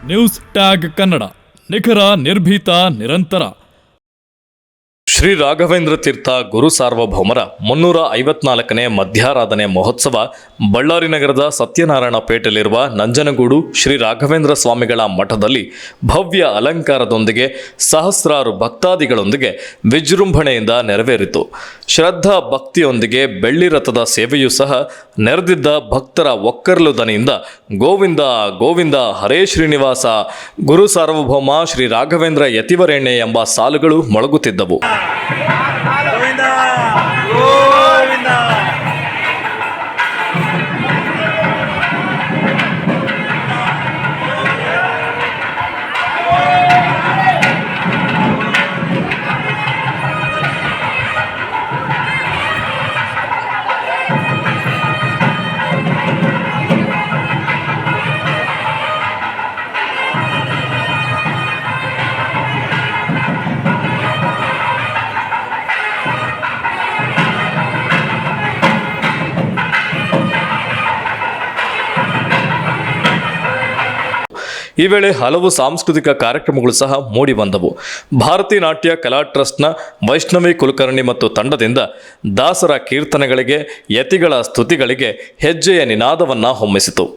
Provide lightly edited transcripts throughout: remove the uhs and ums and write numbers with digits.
News tag Kannada, ನಿಖರ, ನಿರ್ಭೀತ, ನಿರಂತರ. ಶ್ರೀ ರಾಘವೇಂದ್ರ ತೀರ್ಥ ಗುರು ಸಾರ್ವಭೌಮರ 354ನೇ ಮಧ್ಯಾರಾಧನೆ ಮಹೋತ್ಸವ ಬಳ್ಳಾರಿ ನಗರದ ಸತ್ಯನಾರಾಯಣ ಪೇಟೆಯಲ್ಲಿರುವ ನಂಜನಗೂಡು ಶ್ರೀ ರಾಘವೇಂದ್ರ ಸ್ವಾಮಿಗಳ ಮಠದಲ್ಲಿ ಭವ್ಯ ಅಲಂಕಾರದೊಂದಿಗೆ ಸಹಸ್ರಾರು ಭಕ್ತಾದಿಗಳೊಂದಿಗೆ ವಿಜೃಂಭಣೆಯಿಂದ ನೆರವೇರಿತು. ಶ್ರದ್ಧಾ ಭಕ್ತಿಯೊಂದಿಗೆ ಬೆಳ್ಳಿ ರಥದ ಸೇವೆಯೂ ಸಹ ನೆರೆದಿದ್ದ ಭಕ್ತರ ಒಕ್ಕರ್ಲು ದನಿಯಿಂದ ಗೋವಿಂದ ಗೋವಿಂದ ಹರೇ ಶ್ರೀನಿವಾಸ ಗುರು ಸಾರ್ವಭೌಮ ಶ್ರೀ ರಾಘವೇಂದ್ರ ಯತಿವರೇಣ್ಯ ಎಂಬ ಸಾಲುಗಳು ಮೊಳಗುತ್ತಿದ್ದವು. ಗೋವಿಂದ ಗೋವಿಂದ. ಈ ವೇಳೆ ಹಲವು ಸಾಂಸ್ಕೃತಿಕ ಕಾರ್ಯಕ್ರಮಗಳು ಸಹ ಮೂಡಿ ಬಂದವು. ಭಾರತೀಯ ನಾಟ್ಯ ಕಲಾ ಟ್ರಸ್ಟ್ನ ವೈಷ್ಣವಿ ಕುಲಕರ್ಣಿ ಮತ್ತು ತಂಡದಿಂದ ದಾಸರ ಕೀರ್ತನೆಗಳಿಗೆ, ಯತಿಗಳ ಸ್ತುತಿಗಳಿಗೆ ಹೆಜ್ಜೆಯ ನಿನಾದವನ್ನ ಹೊಮ್ಮಿಸಿತು.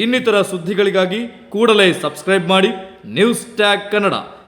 ಇನ್ನಿತರ ಸುದ್ದಿಗಳಿಗಾಗಿ ಕೂಡಲೇ ಸಬ್ಸ್ಕ್ರೈಬ್ ಮಾಡಿ ನ್ಯೂಸ್ ಟ್ಯಾಗ್ ಕನ್ನಡ.